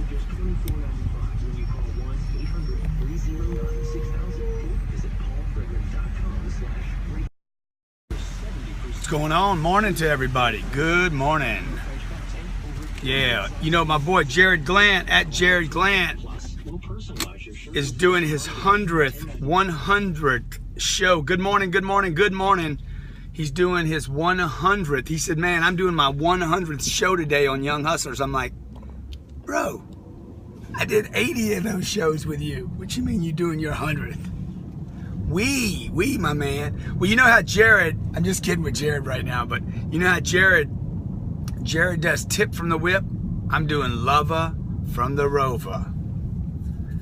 for just $24.95 when you call 1-800-309-6000 or visit paulfrederick.com/. What's going on? Morning to everybody. Good morning. Yeah, you know, my boy Jared Glant at Jared Glant is doing his 100th show. Good morning, good morning, good morning. He's doing his 100th. He said, man, I'm doing my 100th show today on Young Hustlers. I'm like, bro, I did 80 of those shows with you. What you mean you doing your 100th? We, my man. Well, you know how Jared, I'm just kidding with Jared right now, but you know how Jared does tip from the whip? I'm doing lover from the Rover.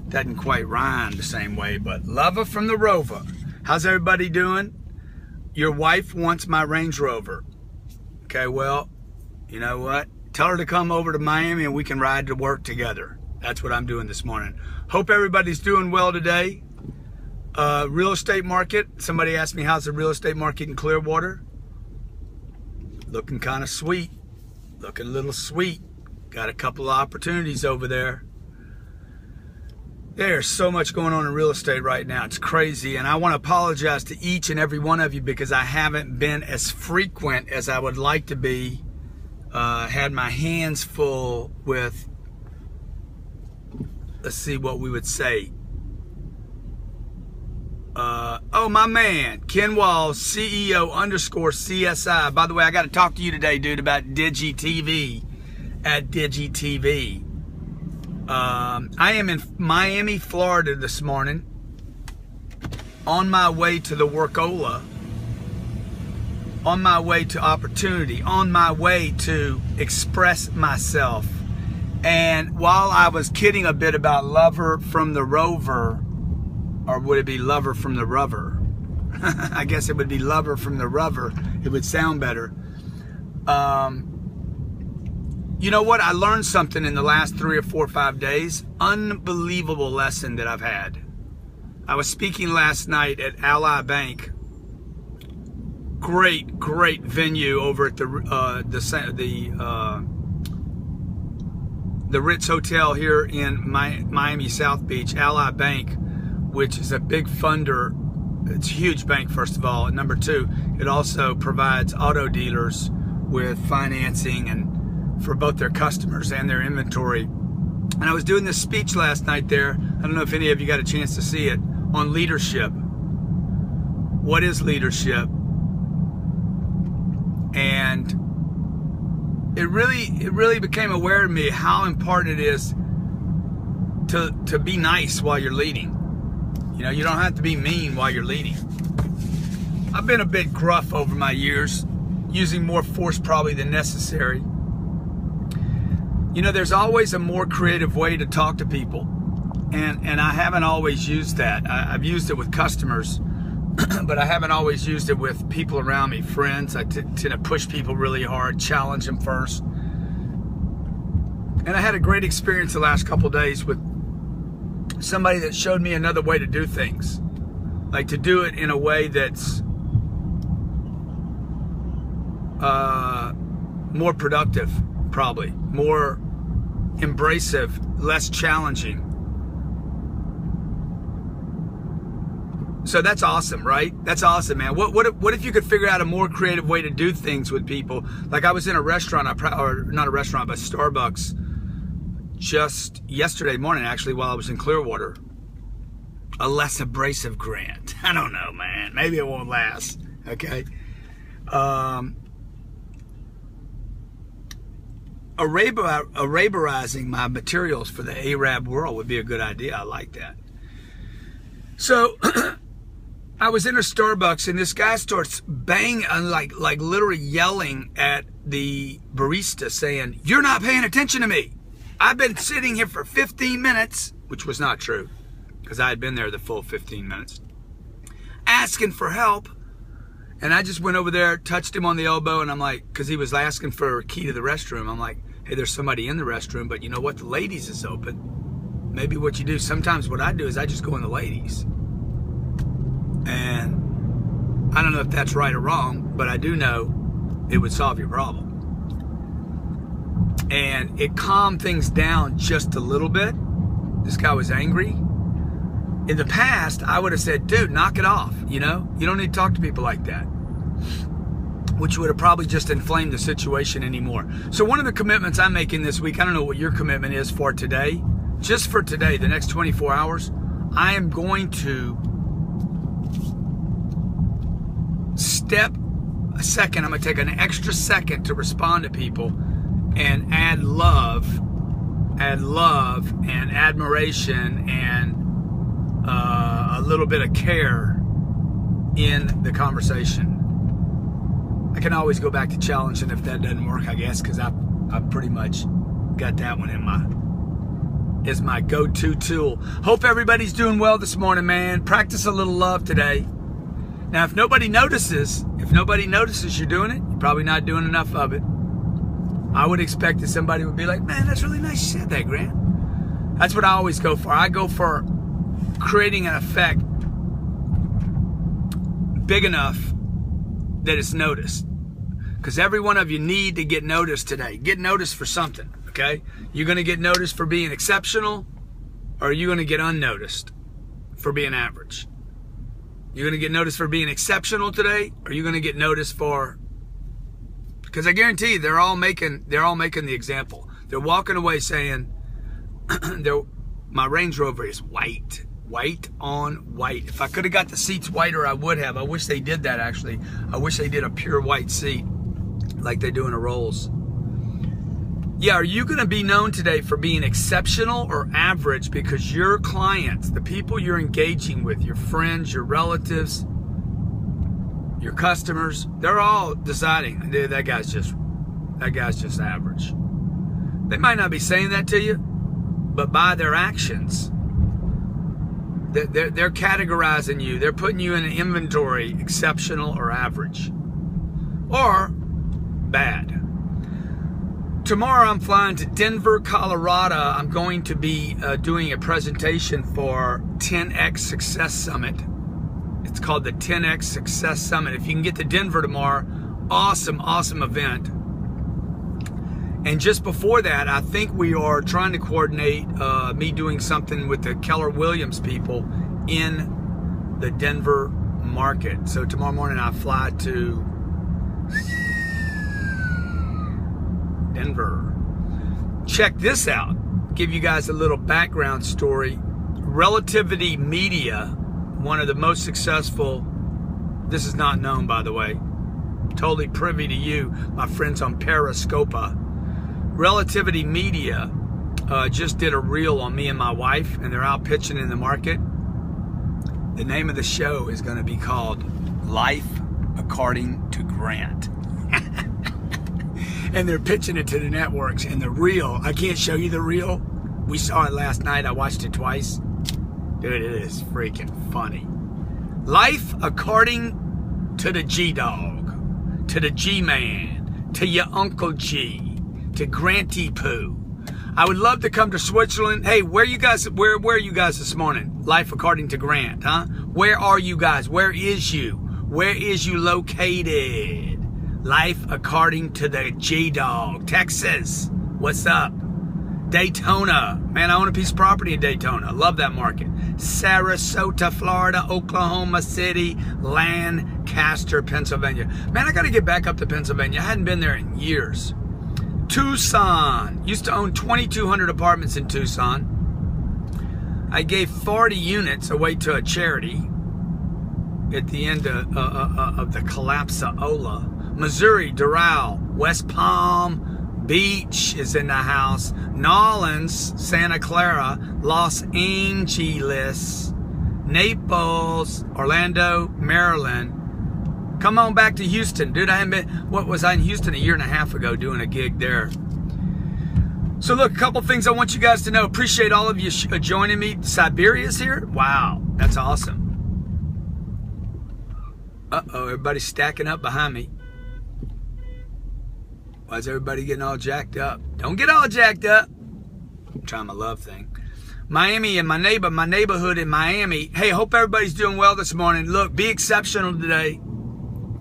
Doesn't quite rhyme the same way, but lover from the Rover. How's everybody doing? Your wife wants my Range Rover. Okay, well, you know what? Tell her to come over to Miami and we can ride to work together. That's what I'm doing this morning. Hope everybody's doing well today. Real estate market. Somebody asked me, how's the real estate market in Clearwater? Looking kind of sweet. Looking a little sweet. Got a couple of opportunities over there. There's so much going on in real estate right now. It's crazy. And I want to apologize to each and every one of you because I haven't been as frequent as I would like to be. Had my hands full with, let's see what we would say. Oh, my man, Ken Walls, CEO_CSI. By the way, I got to talk to you today, dude, about DigiTV at DigiTV. I am in Miami, Florida this morning, on my way to the Workola, on my way to opportunity, on my way to express myself. And while I was kidding a bit about lover from the Rover, or would it be lover from the Rover? I guess it would be lover from the Rover. It would sound better. You know what? I learned something in the last 3 or 4 or 5 days. Unbelievable lesson that I've had. I was speaking last night at Ally Bank. Great venue over at the Ritz Hotel here in Miami South Beach. Ally Bank, which is a big funder. It's a huge bank, first of all. And number two, it also provides auto dealers with financing and for both their customers and their inventory. And I was doing this speech last night there. I don't know if any of you got a chance to see it, on leadership. What is leadership? And it really became aware of me how important it is to be nice while you're leading. You know, you don't have to be mean while you're leading. I've been a bit gruff over my years, using more force probably than necessary. You know, there's always a more creative way to talk to people. And I haven't always used that. I've used it with customers, but I haven't always used it with people around me, friends. I tend to push people really hard, challenge them first. And I had a great experience the last couple of days with somebody that showed me another way to do things. Like to do it in a way that's more productive, probably. More embracive, less challenging. So that's awesome, right? That's awesome, man. What if you could figure out a more creative way to do things with people? Like I was in a restaurant, or not a restaurant, but Starbucks, just yesterday morning, actually, while I was in Clearwater. A less abrasive Grant. I don't know, man. Maybe it won't last. Okay. Araberizing my materials for the Arab world would be a good idea. I like that. So I was in a Starbucks and this guy starts banging, like literally yelling at the barista saying, "You're not paying attention to me. I've been sitting here for 15 minutes, which was not true because I had been there the full 15 minutes, asking for help. And I just went over there, touched him on the elbow, and I'm like, because he was asking for a key to the restroom. I'm like, hey, there's somebody in the restroom, but you know what? The ladies is open. Maybe what you do, sometimes what I do is I just go in the ladies. And I don't know if that's right or wrong, but I do know it would solve your problem. And it calmed things down just a little bit. This guy was angry. In the past, I would have said, dude, knock it off, you know? You don't need to talk to people like that. Which would have probably just inflamed the situation anymore. So one of the commitments I'm making this week, I don't know what your commitment is for today. Just for today, the next 24 hours, I am going to step a second. I'm going to take an extra second to respond to people and add love and admiration and a little bit of care in the conversation. I can always go back to challenging if that doesn't work, I guess, because I've pretty much got that one is my go-to tool. Hope everybody's doing well this morning, man. Practice a little love today. Now, if nobody notices you're doing it, you're probably not doing enough of it. I would expect that somebody would be like, man, that's really nice you said that, Grant. That's what I always go for. I go for creating an effect big enough that it's noticed. Because every one of you need to get noticed today. Get noticed for something, okay? You're going to get noticed for being exceptional, or are you going to get unnoticed for being average? You're going to get noticed for being exceptional today, or are you going to get noticed for... Because I guarantee you, they're all making the example. They're walking away saying, my Range Rover is white. White on white. If I could have got the seats whiter, I would have. I wish they did that, actually. I wish they did a pure white seat like they do in a Rolls. Yeah, are you going to be known today for being exceptional or average because your clients, the people you're engaging with, your friends, your relatives, your customers, they're all deciding, that guy's just average. They might not be saying that to you, but by their actions, they're categorizing you. They're putting you in an inventory, exceptional or average, or bad. Tomorrow I'm flying to Denver, Colorado. I'm going to be doing a presentation for 10X Success Summit. It's called the 10X Success Summit. If you can get to Denver tomorrow, awesome event. And just before that, I think we are trying to coordinate me doing something with the Keller Williams people in the Denver market. So tomorrow morning I fly to Denver. Check this out. Give you guys a little background story. Relativity Media, one of the most successful, this is not known by the way, totally privy to you, my friends on Periscopa. Relativity Media just did a reel on me and my wife, and they're out pitching in the market. The name of the show is going to be called Life According to Grant. And they're pitching it to the networks. And the reel, I can't show you the reel. We saw it last night. I watched it twice. Dude, it is freaking funny. Life according to the G-Dog, to the G-Man, to your Uncle G, to Granty Poo. I would love to come to Switzerland. Hey, where are you guys this morning? Life according to Grant, huh? Where are you guys? Where is you? Where is you located? Life according to the G-Dog. Texas, what's up? Daytona, man, I own a piece of property in Daytona. Love that market. Sarasota, Florida, Oklahoma City, Lancaster, Pennsylvania. Man, I got to get back up to Pennsylvania. I hadn't been there in years. Tucson. Used to own 2,200 apartments in Tucson. I gave 40 units away to a charity at the end of the collapse of Ola. Missouri, Doral, West Palm Beach is in the house. Nolens, Santa Clara, Los Angeles, Naples, Orlando, Maryland. Come on back to Houston. Dude, I haven't been, what was I in Houston a year and a half ago doing a gig there. So look, a couple things I want you guys to know. Appreciate all of you joining me. Siberia's here. Wow, that's awesome. Uh-oh, everybody's stacking up behind me. Why is everybody getting all jacked up? Don't get all jacked up. I'm trying my love thing. Miami and my neighborhood in Miami. Hey, hope everybody's doing well this morning. Look, be exceptional today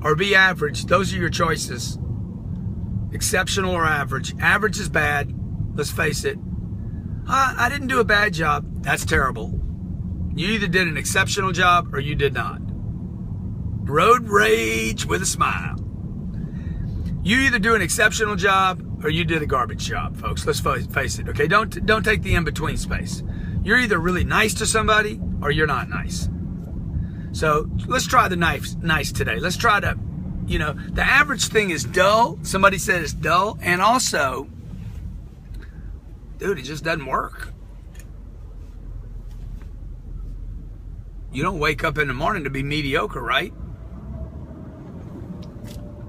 or be average. Those are your choices. exceptional or average. Average is bad. Let's face it. I didn't do a bad job. That's terrible. You either did an exceptional job or you did not. Road rage with a smile. You either do an exceptional job or you did a garbage job, folks. Let's face it, okay? Don't take the in-between space. You're either really nice to somebody or you're not nice. So let's try the nice today. Let's try to, the average thing is dull. Somebody said it's dull. And also, dude, it just doesn't work. You don't wake up in the morning to be mediocre, right?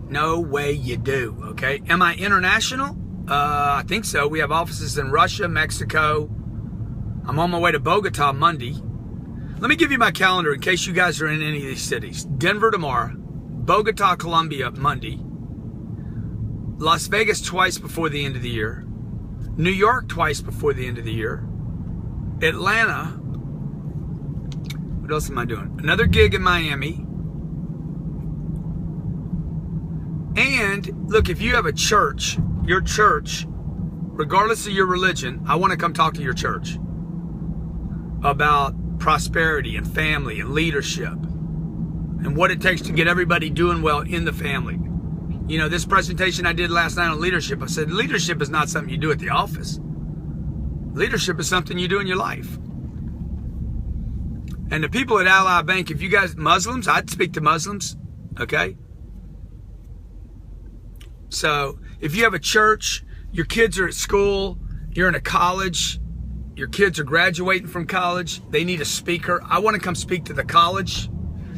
No way you do, okay? Am I international? I think so. We have offices in Russia, Mexico. I'm on my way to Bogota Monday. Let me give you my calendar in case you guys are in any of these cities. Denver tomorrow, Bogota, Colombia Monday, Las Vegas twice before the end of the year, New York twice before the end of the year, Atlanta. What else am I doing? Another gig in Miami. And look, if you have a church, your church, regardless of your religion, I want to come talk to your church about prosperity and family and leadership and what it takes to get everybody doing well in the family. This presentation I did last night on leadership, I said leadership is not something you do at the office. Leadership is something you do in your life. And the people at Ally Bank, if you guys, Muslims, I'd speak to Muslims, okay? So if you have a church, your kids are at school, you're in a college, your kids are graduating from college, they need a speaker. I want to come speak to the college,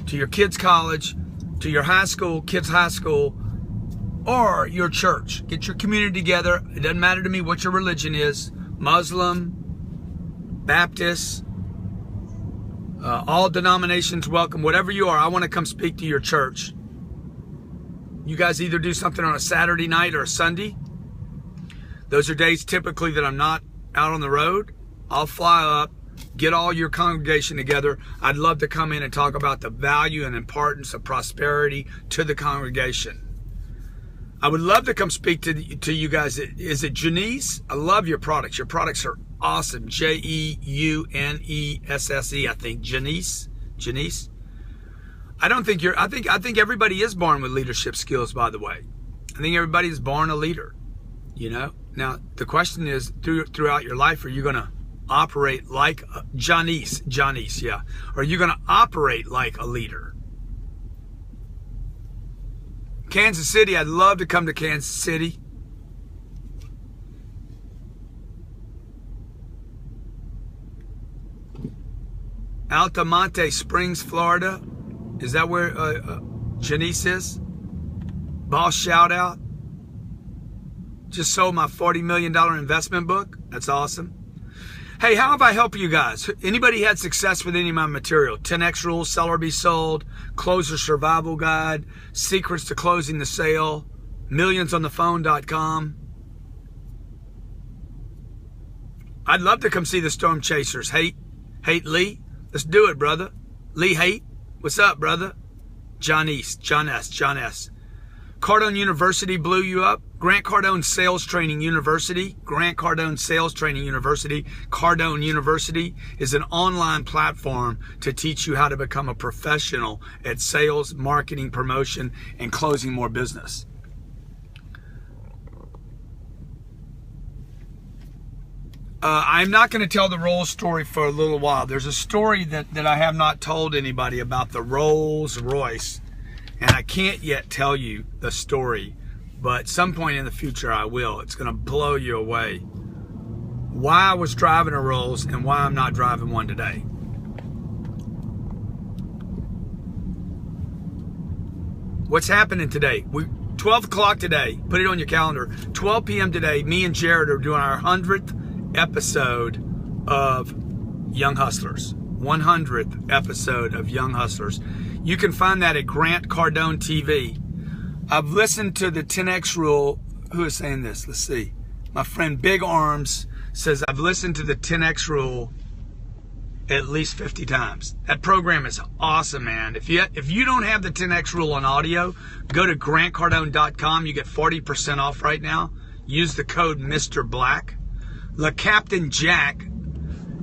to your kids' college, to your high school, kids' high school, or your church. Get your community together. It doesn't matter to me what your religion is, Muslim, Baptist, all denominations welcome. Whatever you are, I want to come speak to your church. You guys either do something on a Saturday night or a Sunday. Those are days typically that I'm not out on the road. I'll fly up, get all your congregation together. I'd love to come in and talk about the value and importance of prosperity to the congregation. I would love to come speak to you guys. Is it Janice? I love your products. Your products are awesome. Jeunesse, I think. Janice. I think everybody is born with leadership skills, by the way. I think everybody is born a leader, Now, the question is, throughout your life, are you going to operate like Janice, yeah. Are you going to operate like a leader? Kansas City, I'd love to come to Kansas City. Altamonte Springs, Florida. Is that where Janice is? Boss shout out. Just sold my $40 million investment book. That's awesome. Hey, how have I helped you guys? Anybody had success with any of my material? 10X Rules, Sell or Be Sold, Closer Survival Guide, Secrets to Closing the Sale, MillionsOnThePhone.com. I'd love to come see the Storm Chasers. Hate Lee. Let's do it, brother. Lee Hate. What's up, brother? John S. Cardone University blew you up. Grant Cardone Sales Training University. Cardone University is an online platform to teach you how to become a professional at sales, marketing, promotion, and closing more business. I'm not going to tell the Rolls story for a little while. There's a story that I have not told anybody about the Rolls Royce, and I can't yet tell you the story, but some point in the future I will. It's going to blow you away. Why I was driving a Rolls and why I'm not driving one today. What's happening today? 12 o'clock today. Put it on your calendar. 12 p.m. today, me and Jared are doing our 100th episode of Young Hustlers. 100th episode of Young Hustlers. You can find that at Grant Cardone TV. I've listened to the 10X Rule. Who is saying this? Let's see. My friend Big Arms says, I've listened to the 10X Rule at least 50 times. That program is awesome, man. If you don't have the 10X rule on audio, go to grantcardone.com. You get 40% off right now. Use the code Mr. Black. Le Captain Jack,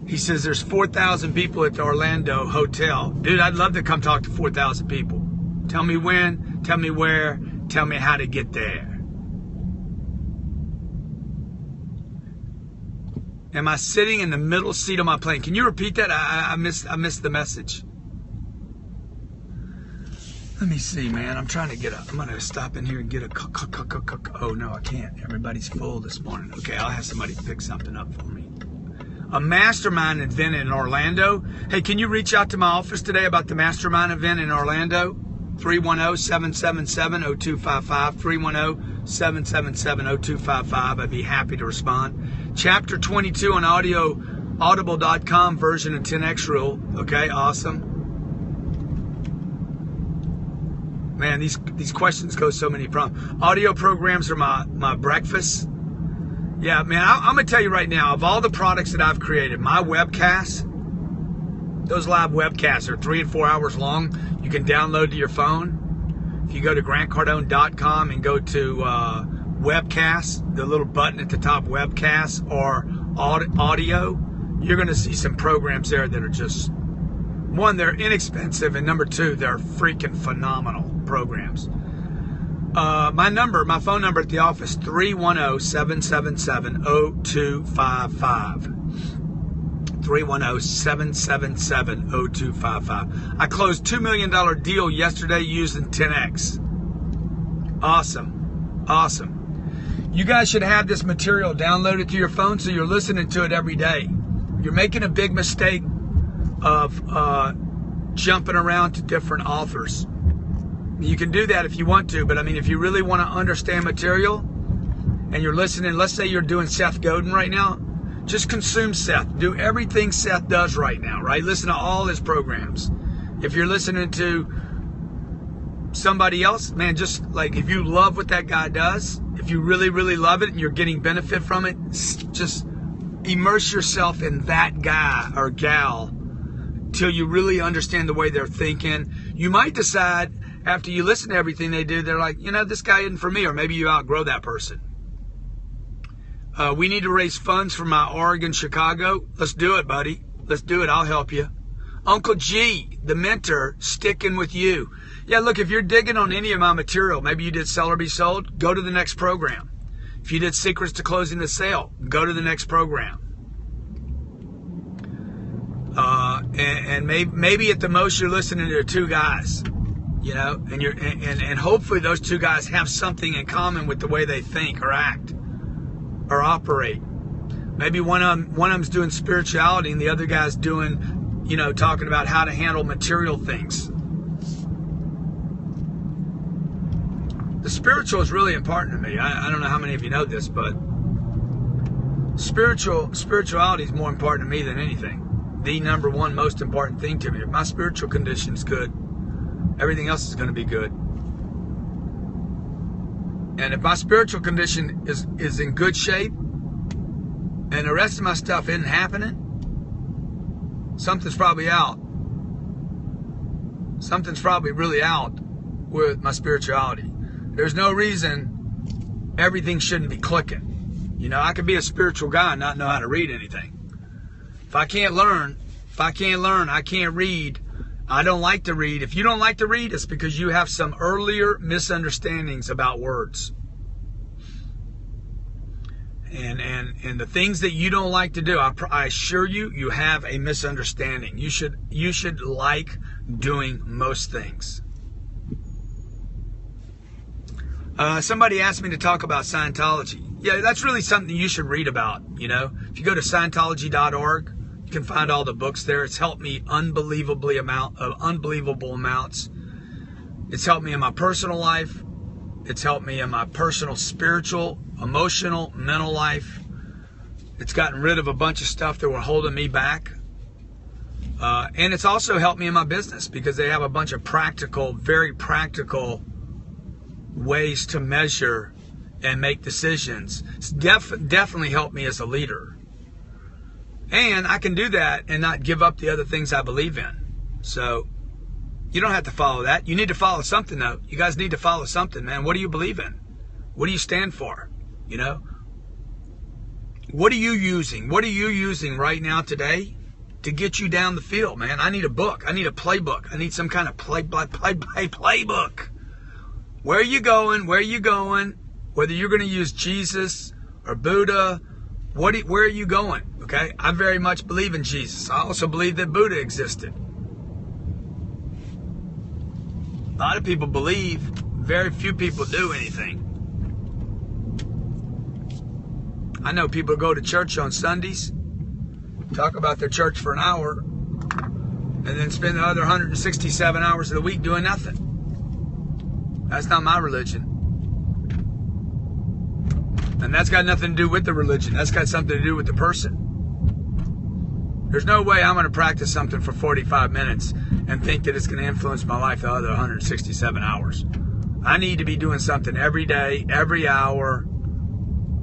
he says there's 4,000 people at the Orlando hotel. Dude, I'd love to come talk to 4,000 people. Tell me when, tell me where, tell me how to get there. Am I sitting in the middle seat of my plane? Can you repeat that? I missed the message. Let me see, man. I'm trying to get I'm going to stop in here and get oh, no, I can't. Everybody's full this morning. Okay, I'll have somebody pick something up for me. A mastermind event in Orlando. Hey, can you reach out to my office today about the mastermind event in Orlando? 310-777-0255. 310-777-0255. I'd be happy to respond. Chapter 22 on audible.com version of 10X rule. Okay, awesome. Man, these questions go so many problems. Audio programs are my breakfast. Yeah, man, I'm going to tell you right now, of all the products that I've created, my webcasts, those live webcasts are 3 and 4 hours long. You can download to your phone. If you go to grantcardone.com and go to webcasts, the little button at the top, webcasts or audio, you're going to see some programs there that are just, one, they're inexpensive, and number two, they're freaking phenomenal programs. My phone number at the office, 310-777-0255. 310-777-0255. I closed $2 million deal yesterday using 10X. Awesome. Awesome. You guys should have this material downloaded to your phone so you're listening to it every day. You're making a big mistake of jumping around to different authors. You can do that if you want to, but I mean, if you really want to understand material and you're listening, let's say you're doing Seth Godin right now, just consume Seth. Do everything Seth does right now, right? Listen to all his programs. If you're listening to somebody else, man, just like if you love what that guy does, if you really, really love it and you're getting benefit from it, just immerse yourself in that guy or gal till you really understand the way they're thinking. You might decide after you listen to everything they do, they're like, this guy isn't for me, or maybe you outgrow that person. We need to raise funds for my Oregon, Chicago. Let's do it, buddy. Let's do it. I'll help you. Uncle G, the mentor, sticking with you. Yeah, look, if you're digging on any of my material, maybe you did Sell or Be Sold, go to the next program. If you did Secrets to Closing the Sale, go to the next program. And maybe at the most you're listening to two guys, and hopefully those two guys have something in common with the way they think or act or operate. Maybe one of them's doing spirituality and the other guy's doing, talking about how to handle material things. The spiritual is really important to me. I don't know how many of you know this, but spirituality is more important to me than anything. The number one most important thing to me. If my spiritual condition is good, everything else is going to be good. And if my spiritual condition is in good shape and the rest of my stuff isn't happening, something's probably out. Something's probably really out with my spirituality. There's no reason everything shouldn't be clicking. I could be a spiritual guy and not know how to read anything. If I can't learn, I can't read, I don't like to read. If you don't like to read, it's because you have some earlier misunderstandings about words. And the things that you don't like to do, I assure you, you have a misunderstanding. You should like doing most things. Somebody asked me to talk about Scientology. Yeah, that's really something you should read about. If you go to Scientology.org, you can find all the books there. It's helped me unbelievable amounts. It's helped me in my personal life. It's helped me in my personal, spiritual, emotional, mental life. It's gotten rid of a bunch of stuff that were holding me back. And it's also helped me in my business because they have a bunch of very practical ways to measure and make decisions. It's definitely helped me as a leader. And I can do that and not give up the other things I believe in. So you don't have to follow that. You need to follow something, though. You guys need to follow something, man. What do you believe in? What do you stand for? You know? What are you using? What are you using right now today to get you down the field, man? I need a book. I need a playbook. I need some kind of playbook. Where are you going? Where are you going? Whether you're going to use Jesus or Buddha, where are you going? Okay? I very much believe in Jesus. I also believe that Buddha existed. A lot of people believe, very few people do anything. I know people go to church on Sundays, talk about their church for an hour, and then spend the other 167 hours of the week doing nothing. That's not my religion. And that's got nothing to do with the religion. That's got something to do with the person. There's no way I'm going to practice something for 45 minutes and think that it's going to influence my life the other 167 hours. I need to be doing something every day, every hour,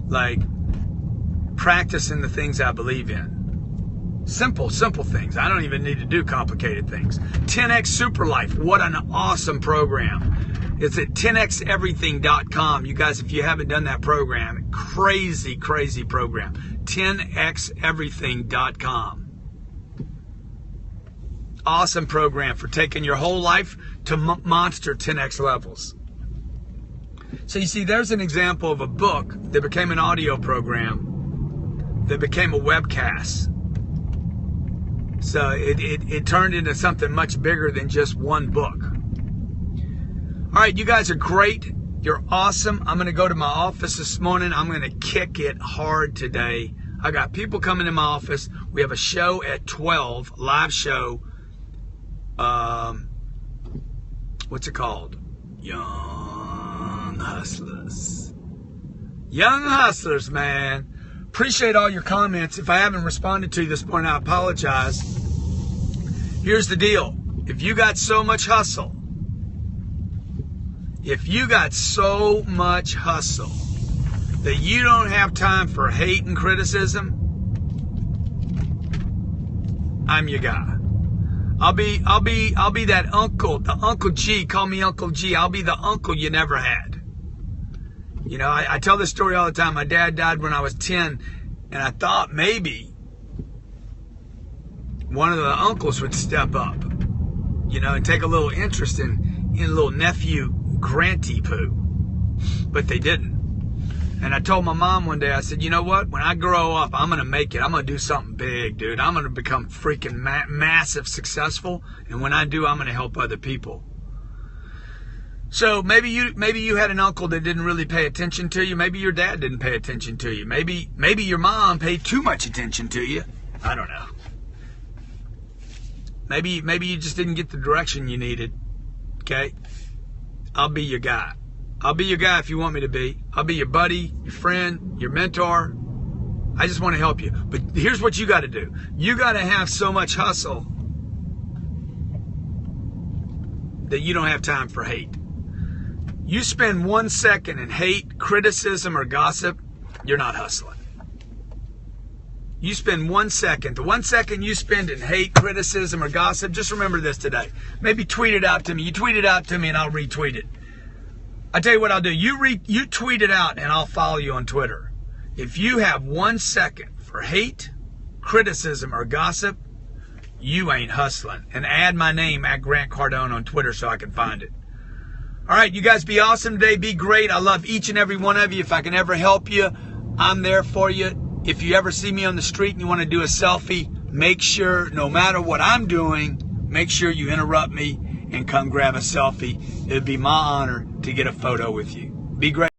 like practicing the things I believe in. Simple things. I don't even need to do complicated things. 10X Super Life. What an awesome program. It's at 10xeverything.com. You guys, if you haven't done that program, crazy program. 10xeverything.com. Awesome program for taking your whole life to monster 10x levels. So you see, there's an example of a book that became an audio program that became a webcast. So it turned into something much bigger than just one book. All right, you guys are great. You're awesome. I'm going to go to my office this morning. I'm going to kick it hard today. I got people coming in my office. We have a show at 12, live show. What's it called? Young Hustlers. Young Hustlers, man. Appreciate all your comments. If I haven't responded to you this morning, I apologize. Here's the deal. If you got so much hustle, that you don't have time for hate and criticism, I'm your guy. I'll be that uncle, the Uncle G. Call me Uncle G. I'll be the uncle you never had. You know, I tell this story all the time. My dad died when I was 10, and I thought maybe one of the uncles would step up, you know, and take a little interest in little nephew Granty Poo. But they didn't. And I told my mom one day, I said, you know what? When I grow up, I'm going to make it. I'm going to do something big, dude. I'm going to become freaking massive successful. And when I do, I'm going to help other people. So maybe you had an uncle that didn't really pay attention to you. Maybe your dad didn't pay attention to you. Maybe your mom paid too much attention to you. I don't know. Maybe you just didn't get the direction you needed. Okay? I'll be your guy. I'll be your guy if you want me to be. I'll be your buddy, your friend, your mentor. I just want to help you. But here's what you got to do. You got to have so much hustle that you don't have time for hate. You spend 1 second in hate, criticism, or gossip, you're not hustling. You spend 1 second. The 1 second you spend in hate, criticism, or gossip, just remember this today. Maybe tweet it out to me. You tweet it out to me and I'll retweet it. I tell you what I'll do. You tweet it out and I'll follow you on Twitter. If you have 1 second for hate, criticism, or gossip, you ain't hustling. And add my name at Grant Cardone on Twitter so I can find it. All right, you guys be awesome today. Be great. I love each and every one of you. If I can ever help you, I'm there for you. If you ever see me on the street and you want to do a selfie, make sure, no matter what I'm doing, make sure you interrupt me and come grab a selfie. It would be my honor to get a photo with you. Be great.